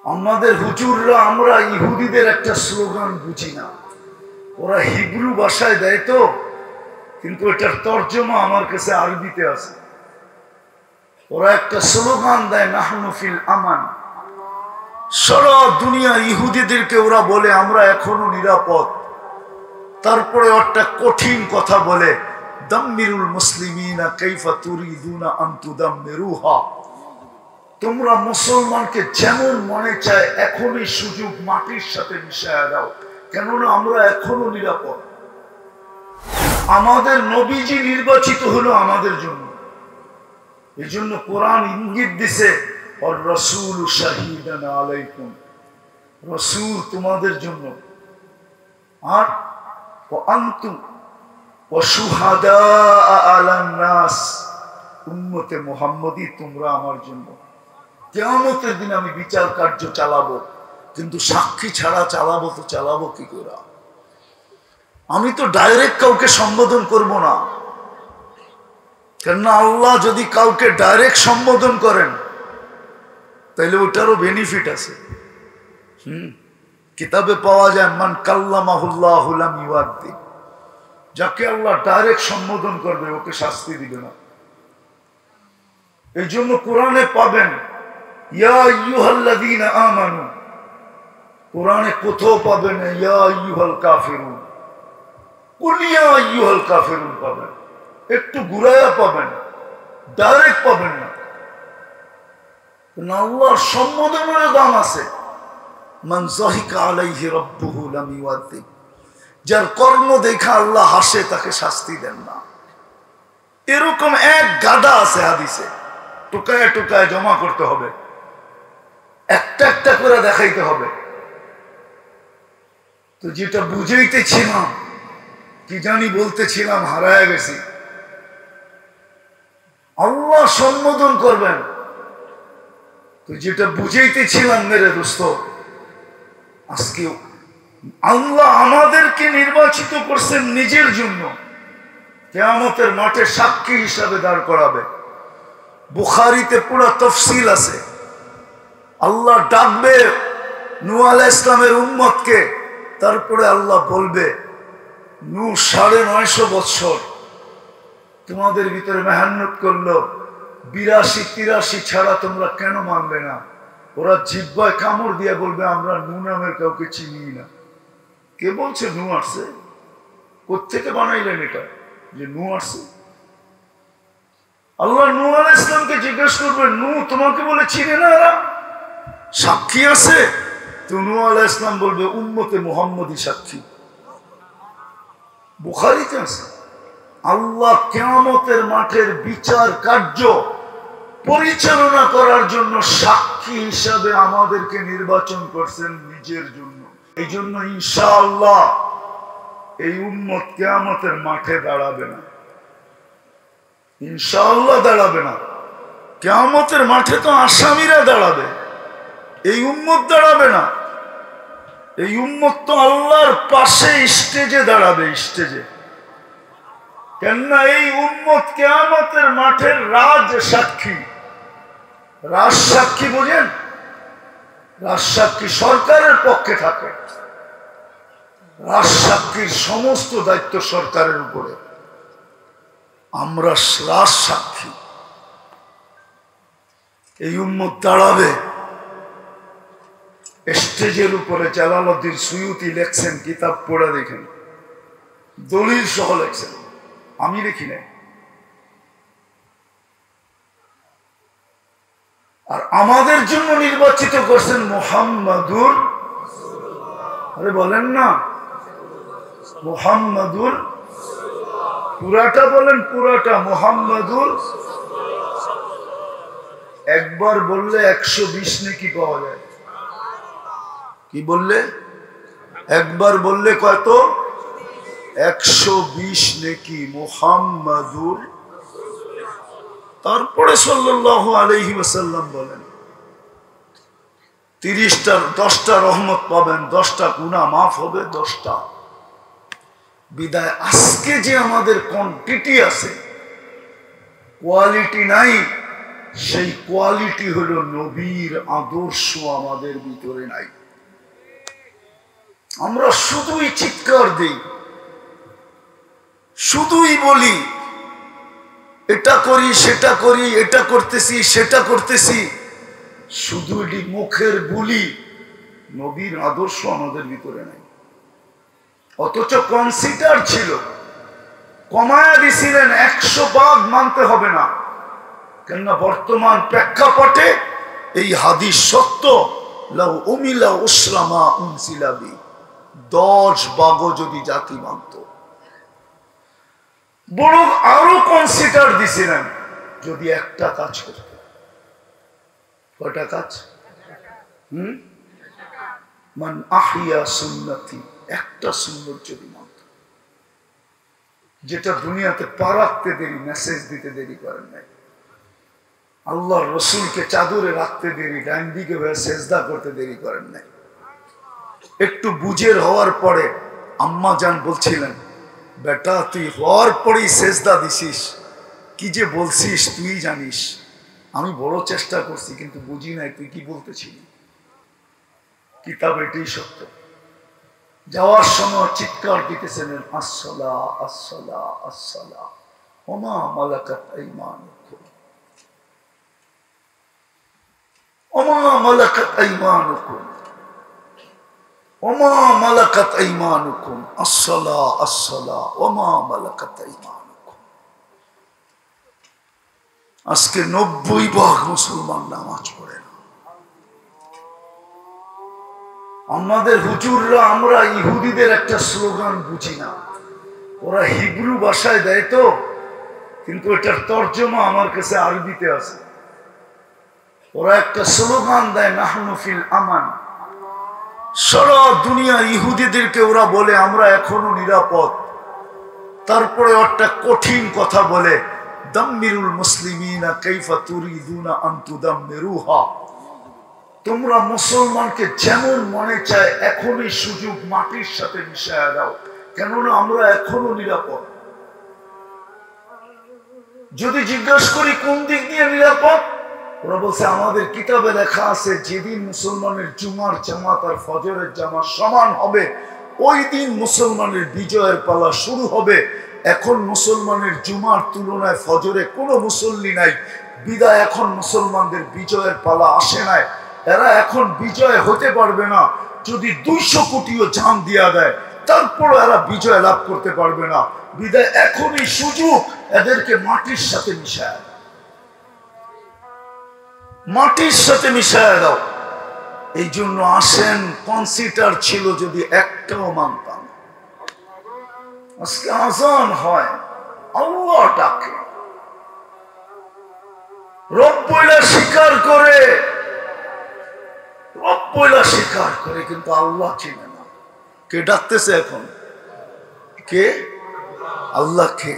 আমাদের হুজুররা আমরা ইহুদিদের একটা স্লোগান বুঝি না, ওরা হিব্রু ভাষায় দেয় তো, কিন্তু এটার তর্জমা আমার কাছে আরবিতে আছে। ওরা একটা স্লোগান দেয় নাহনু ফিল আমান। সারা দুনিয়া ইহুদিদেরকে ওরা বলে আমরা এখনো নিরাপদ। তারপরে একটা কঠিন কথা বলে, দাম্মিরুল মুসলিমিনা কাইফা তুরিদুনা আন তুদাম্মিরুহা। তোমরা মুসলমানকে যেমন মনে চায় এখনই সুযোগ মাটির সাথে মিশায়া দাও, কেননা আমরা এখনো নিরাপদ। আমাদের নবীজি নির্বাচিত হলো আমাদের জন্য, এই জন্য কোরআন ইঙ্গিত দিছে আর রাসূল শাহীদান আলাইকুম, রাসূল তোমাদের জন্য, আর ওয়া আনতুম ওয়া শুহাদা আলান নাস, উম্মতে মুহাম্মদী তোমরা আমার জন্য। কিয়ামতের দিন আমি বিচার কার্য চালাবো, কিন্তু সাক্ষী ছাড়া চালাবো তো চালাবো কি করে? আমি তো ডাইরেক্ট কাউকে সম্বোধন করব না, কেননা আল্লাহ যদি কাউকে ডাইরেক্ট সম্বোধন করেন তাইলে ওটারও বেনিফিট আছে। কিতাবে পাওয়া যায় মান কাল্লামাহুল্লাহু লাম ইউআদ্দিব, যাকে আল্লাহ ডাইরেক্ট সম্বোধন করবে ওকে শাস্তি দিবে না। এই জন্য কোরআনে পাবেন ইয়া আইয়ুহাল্লাযীনা আমানু, কোরআনে কোথাও পাবেন ইয়া আইয়ুহাল কাফিরুন, কুল ইয়া আইয়ুহাল কাফিরুন পাবেন, একটু ঘুরায়া পাবেন, ডাইরেক্ট পাবেন না। আল্লাহর সম্বোধনের দাম আছে। মান যাহিকা আলাইহি রাব্বুহু লাম ইউআদ্দিব, যার কর্ম দেখা আল্লাহ হাসে তাকে শাস্তি দেন না। এরকম এক গাদা আছে হাদিসে, টুকায় টুকায় জমা করতে হবে, একটা একটা করে দেখাইতে হবে। তো যেটা বুঝাইতেছিলাম, কি জানি বলতেছিলাম, হারায় গেছি। আল্লাহ সম্বোধন করবেন, তো যেটা বুঝাইতেছিলাম মেরে দোস্ত, আজকে আল্লাহ আমাদেরকে নির্বাচিত করছেন নিজের জন্য, কিয়ামতের মাঠে সাক্ষী হিসাবে দাঁড় করাবে। বুখারীতে পুরো তফসিল আছে। আল্লাহ ডাকবে নূহ আলাইহিস সালামের উম্মতকে, তারপরে আল্লাহ বলবে নূহ 950 বছর তোমাদের ভিতরে মেহনত করলো, 82-83 ছাড়া তোমরা কেন মানবে না? ওরা জিহ্বায় কামড় দিয়ে বলবে আমরা নূহ নামের কাউকে চিনি না। কে বলছে নূহ আসছে? কোত্থেকে বানাইলেন এটা যে নূহ আসছে? আল্লাহ নূহ আলাইহিস সালামকে জিজ্ঞেস করবে নূহ তোমাকে বলে চিনে না এরা? সাক্ষী আছে? তো নূহ আলাইহিস সালাম বলবে উম্মতে মুহাম্মদী সাক্ষী। বুখারীতে আছে। আল্লাহ কিয়ামতের মাঠের বিচার কার্য পরিচালনা করার জন্য সাক্ষী হিসাবে আমাদেরকে নির্বাচন করছেন নিজের জন্য। এই জন্য ইনশাআল্লাহ এই উম্মত কিয়ামতের মাঠে দাঁড়াবে না, ইনশাআল্লাহ দাঁড়াবে না। কিয়ামতের মাঠে তো আসামিরা দাঁড়াবে, এই উম্মত দাঁড়াবে না। এই উম্মত তো আল্লাহর পাশে স্টেজে দাঁড়াবে, স্টেজে। কেননা এই উম্মত কিয়ামতের মাঠের রাজ সাক্ষী। রাজ সাক্ষী বোঝেন? রাজ সাক্ষী সরকারের পক্ষে থাকে, রাজ সাক্ষীর সমস্ত দায়িত্ব সরকারের উপরে। আমরা রাজ সাক্ষী। এই উম্মত দাঁড়াবে স্টেজের উপরে। জালালউদ্দিন সুয়ুতি লেখছেন, কিতাব পড়ে দেখেন, দলিল সহ লেখছেন, আমি লিখি নাই। আর আমাদের জন্য নির্বাচিত করছেন মুহাম্মাদুর, আরে বলেন না মুহাম্মাদুর, পুরাটা বলেন, পুরাটা মুহাম্মাদুর। একবার বললে 120 নেকি পাওয়া যায়। কি বললে? একবার বললে কত? 120 নেকি। মুহাম্মাদুর, তারপরে সাল্লাল্লাহু আলাইহি ওয়াসাল্লাম বলেন। 10টা রহমত পাবেন, 10টা গুনাহ মাফ হবে, 10টা। বিদায় আজকে যে আমাদের কোয়ান্টিটি আছে, কোয়ালিটি নাই। সেই কোয়ালিটি হলো নবীর আদর্শ আমাদের ভিতরে নাই। আমরা শুধুই চিৎকার দিই, শুধুই বলি এটা করি সেটা করি, এটা করতেছি সেটা করতেছি, শুধু এটি মুখের বুলি, নবীর আদর্শ আমাদের ভিতরে নাই। অথচ কনসিডার ছিল, কমায়া দিছিলেন 100 মানতে হবে না, কেননা বর্তমান প্রেক্ষাপটে এই হাদিস সত্য। লাউ উমিলা উসলামা উনসিলাবি, 10 ভাগও যদি জাতি মানত, বরং আরো কনসিডার দিছিলেন যদি একটা কাজ করত। কয়টা কাজ? মান আহিয়া সুন্নতি, একটা সুন্নত যদি মানত, যেটা দুনিয়াতে পা রাখতে দেরি, মেসেজ দিতে দেরি করেন নাই, আল্লাহর রসুলকে চাদরে রাখতে দেরি, ডাইন দিকে হয়ে সেজদা করতে দেরি করেন নাই। একটু বুঝের হওয়ার পরে আম্মা জান বলছিলেন, বেটা তুই হওয়ার পরেই সেজদা দিছিস, কি যে বলছিস তুই জানিস, আমি বড় চেষ্টা করছি কিন্তু বুঝি নাই তুই কি বলতেছিলি। কিতাব এটাই সত্য। যাওয়ার সময় চিৎকার দিতেছেন, আসসালা আসসালা আসসালা ওমা মালাকাত আইমানুকুম, ওমা মালাকাত আইমানুকুম, ওমা মালাকাত আইমানুকুম, আসসালা আসসালা ওমা মালাকাত আইমানুকুম। আজকে 90% মুসলমান নামাজ পড়ে না। আমাদের হুজুররা, আমরা ইহুদিদের একটা স্লোগান বুঝি না, ওরা হিব্রু ভাষায় দেয় তো, কিন্তু এটার তর্জমা আমার কাছে আরবিতে আছে। ওরা একটা স্লোগান দেয়, নাহনু ফিল আমান। সারা দুনিয়া ইহুদিদেরকে ওরা বলে আমরা এখনো নিরাপদ, তারপরে একটা কঠিন কথা বলে, দাম্মিরুল মুসলিমিনা কাইফা তুরিদুনা আন তুদাম্মিরুহা, তোমরা মুসলমানকে যেমন মনে চায় এখনই সুযোগ মাটির সাথে মিশায়া দাও, কেননা আমরা এখনো নিরাপদ। যদি জিজ্ঞাসা করি কোন দিক দিয়ে নিরাপদ, ওরা বলছে আমাদের কিতাবে লেখা আছে যেদিন মুসলমানের জুমার জামাত আর ফজরের জামাত সমান হবে, ওই দিন মুসলমানের বিজয়ের পালা শুরু হবে। এখন মুসলমানের জুমার তুলনায় ফজরে কোনো মুসল্লি নাই, বিদায় এখন মুসলমানদের বিজয়ের পালা আসে নাই। এরা এখন বিজয় হতে পারবে না, যদি 200 কোটিও জান দিয়া দেয় তারপর এরা বিজয় লাভ করতে পারবে না। বিদায় এখনই সুযোগ এদেরকে মাটির সাথে মিশায়, মাটির সাথে মিশায় দাও। এই জন্য আসেন, কনসিডার ছিল যদি একটাও মানতাম। আজকে আজান হয়, আল্লাহ ডাকে, রব্বইলা স্বীকার করে, রব্বইলা স্বীকার করে, কিন্তু আল্লাহ চিনে না। কে ডাকতেছে এখন? কে? আল্লাহ। কে?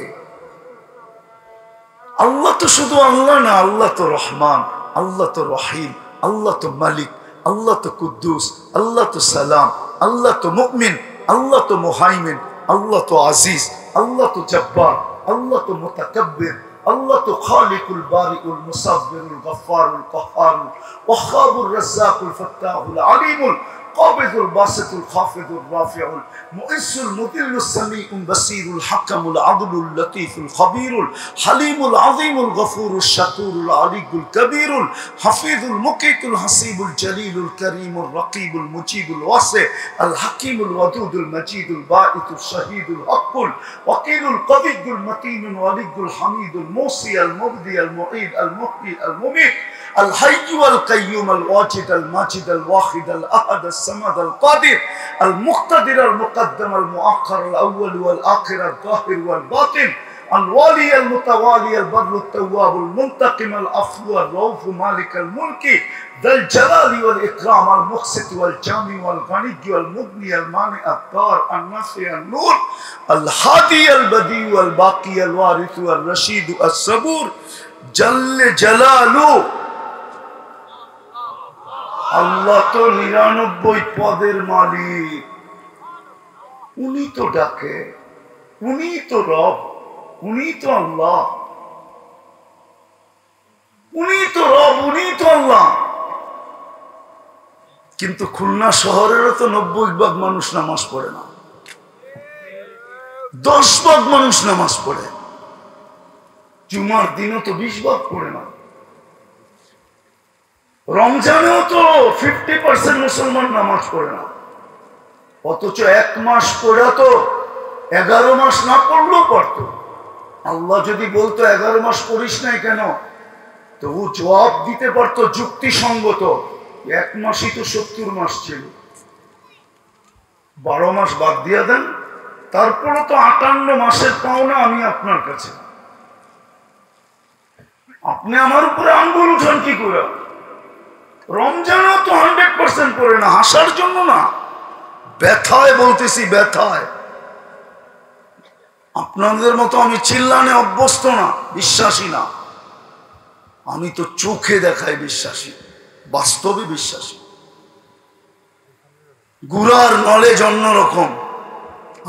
আল্লাহ তো শুধু আল্লাহ না, আল্লাহ তো রহমান, আল্লাহ তো রহিম, আল্লাহ তো মালিক, আল্লাহ তো কুদ্দুস, আল্লাহ তো সালাম, আল্লাহ তো মুমিন, আল্লাহ তো মুহাইমিন, আল্লাহ তো আজিজ, আল্লাহ তো জব্বার, আল্লাহ তো মুতাকাব্বির, আল্লাহ তো খালিকুল বারিউল মুসাব্বিরুল গফফারুল কহ্হারুল ওয়াহ্হাবুর রাজ্জাকুল ফাত্তাহুল আলিমুল قابض الباسط الخافض الرافع المؤس المذل السميع البصير الحكم العدل اللطيف الخبير الحليم العظيم الغفور الشكور العلي الكبير الحفيظ المقيت الحسيب الجليل الكريم الرقيب المجيب الواسع الحكيم الودود المجيد الباعث الشهيد الحق الوكيل القوي المتين الولي الحميد الموصي المبدي المعيد المحيي المميت الحي والقيوم الواجد الماجد الواحد الأحد الصمد القادر المقتدر المقدم المؤخر الأول والآخر الظاهر والباطن الوالي المتوالي البر التواب المنتقم العفو الرؤوف مالك الملك ذا الجلال والإكرام المقسط والجامع والغني والمغني المانع الضار النافع النور الهادي البديع والباقي الوارث والرشيد الصبور جل جلاله। আল্লাহ তো 99 পদের মালিক, উনি তো ডাকে, উনি তো রব, উনি তো আল্লাহ। উনি তো রব, উনি তো আল্লাহ। কিন্তু খুলনা শহরেরও তো 90% মানুষ নামাজ পড়ে না, 10% মানুষ নামাজ পড়ে। জুমার দিনও তো 20% পড়ে না। রমজানেও তো 50% মুসলমান নামাজ পড়ে না। অথচ 1 মাস পড়া তো 11 মাস না পড়লেও পড়ত। আল্লাহ যদি বলতো 11 মাস পড়িস নাই কেন, তো ও জবাব দিতে পারতো যুক্তিসঙ্গত, 1 মাসই তো 70 মাস ছিল, 12 মাস বাদ দিয়ে দেন, তারপরে তো 58 মাসের পাওনা আমি আপনার কাছে। আপনি আমার উপরে আঙ্গুল উঠান কি করে? রমজানও তো 100% পড়ে না, হাসার জন্য না, ব্যথায় বলতেছি, ব্যথায়। আপনাদের মতো আমি চিল্লানে অভ্যস্ত না, বিশ্বাসী না। আমি তো চোখে দেখাই বিশ্বাসী, বাস্তবে বিশ্বাসী। গুড়ার নলেজ অন্যরকম,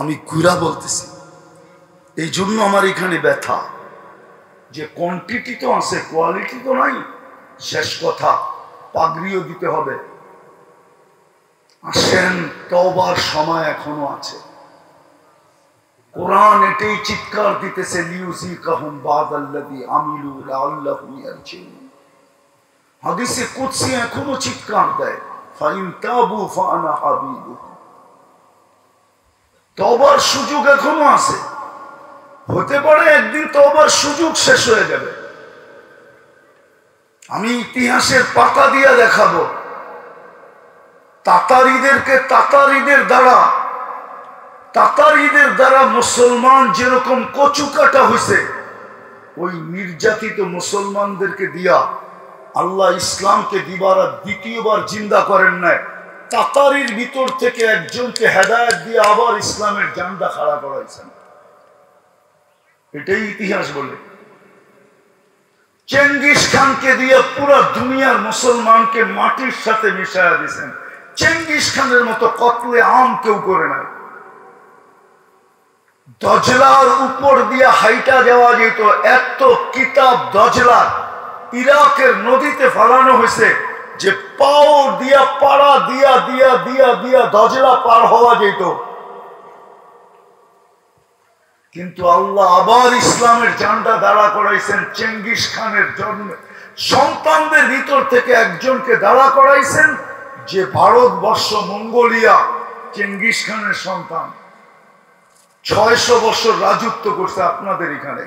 আমি গুড়া বলতেছি। এই জন্য আমার এখানে ব্যথা, যে কোয়ান্টিটি তো আছে, কোয়ালিটি তো নাই। শেষ কথা, পাগড়িও দিতে হবে। আসেন, তওবার সময় এখনো আছে। কোরআন এটাই চিৎকার দিতেছে, লিউযিকাহুম বাদাল্লাযী আমিলু লাআল্লাহুম ইয়ারজিউন। হাদিসে কুদসি এখনো চিৎকার দেয়, ফাইন তাবু ফাআনা হাবিবুহুম। তওবার সুযোগ এখনো আছে। হতে পারে একদিন তওবার সুযোগ শেষ হয়ে যাবে। আমি ইতিহাসের পাতা দিয়ে দেখাবো, তাতারিদের দ্বারা মুসলমান যেরকম কচু কাটা হয়েছে, ওই নির্যাতিত মুসলমানদেরকে দিয়া আল্লাহ ইসলামকে দ্বিতীয়বার জিন্দা করেন নাই। তাতারির ভিতর থেকে একজনকে হেদায়েত দিয়ে আবার ইসলামের ঝান্ডা খাড়া করাইছেন। এটাই ইতিহাস বলে। চেঙ্গিস খানকে দিয়ে পুরো দুনিয়ার মুসলমানকে মাটির সাথে মিশাইয়া দিয়েছেন। চেঙ্গিস খানের মতো কতলে আম কেউ করে নাই। দজলার উপর দিয়ে হাইটা যাওয়া যেত, এত কিতাব দজলা ইরাকের নদীতে ফেলানো হয়েছে যে পাও দিয়া পাড়া দিয়া দিয়া দিয়া দিয়া দজলা পার হওয়া যেত। কিন্তু আল্লাহ আবার ইসলামের ঝান্ডা দাঁড়া করাইছেন। চেঙ্গিস খানের জন্ম সন্তানদের ভিতর থেকে একজনকে দাঁড়া করাইছেন, যে ভারতবর্ষ মঙ্গোলিয়া চেঙ্গিস খানের সন্তান। 600 বছর রাজত্ব করছে আপনাদের এখানে।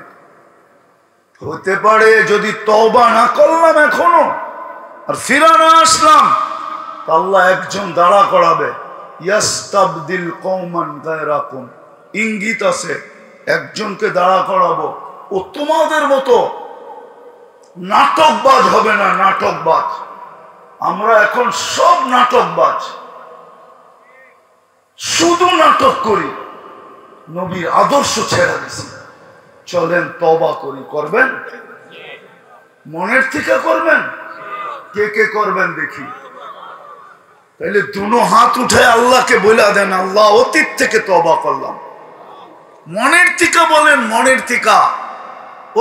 হতে পারে যদি তওবা না করলাম এখনো আর ফিরে না আসলাম, আল্লাহ একজন দাঁড়া করাবে। ইয়াস্তাবদিল কওমান গায়রাকুম, ইঙ্গিত আছে, একজনকে দাঁড়া করাবো। ও তোমাদের মতো নাটকবাজ হবে না, নাটকবাজ। আমরা এখন সব নাটকবাজ, শুধু নাটক করি, নবীর আদর্শ ছেড়ে দিছি। চলেন তওবা করি। করবেন? মনের থেকে করবেন? কে কে করবেন দেখি? তাহলে দুনো হাত উঠে আল্লাহকে বলে দেন, আল্লাহ অতীত থেকে তওবা করলাম। মনের থেকে বলেন, মনের থেকে,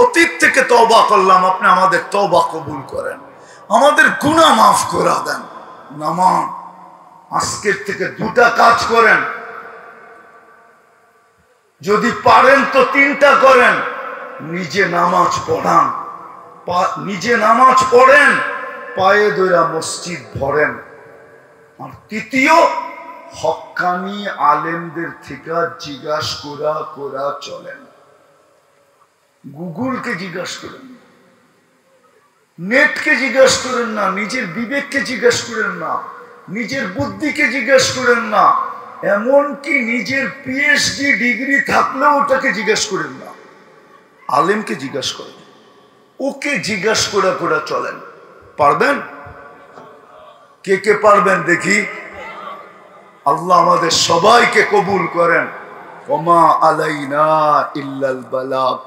অতীত থেকে তওবা করলাম। আপনি আমাদের তওবা কবুল করেন, আমাদের গুনাহ মাফ করে দেন। নামাজ আজকের থেকে 2টা কাজ করেন, যদি পারেন তো 3টা করেন। নিজে নামাজ পড়ান, নিজে নামাজ পড়েন, পায়ে ধরে মসজিদ ভরেন। আর তৃতীয়, হক্কানি আলেমদের থেকে জিজ্ঞাসা করা চলেন। গুগলকে জিজ্ঞাসা করেন, নেটকে জিজ্ঞাসা করেন না, নিজের বিবেককে জিজ্ঞাসা করেন না, নিজের বুদ্ধিকে জিজ্ঞাসা করেন না, এমনকি নিজের পিএইচডি ডিগ্রি থাকলেও ওটাকে জিজ্ঞাসা করেন না। আলেমকে জিজ্ঞাসা করেন, ওকে জিজ্ঞাসা করে চলেন। পারবেন? কে কে পারবেন দেখি? আল্লাহ আমাদের সবাইকে কবুল করেন। ওমা আলাইনা ইল্লাল বালাগ।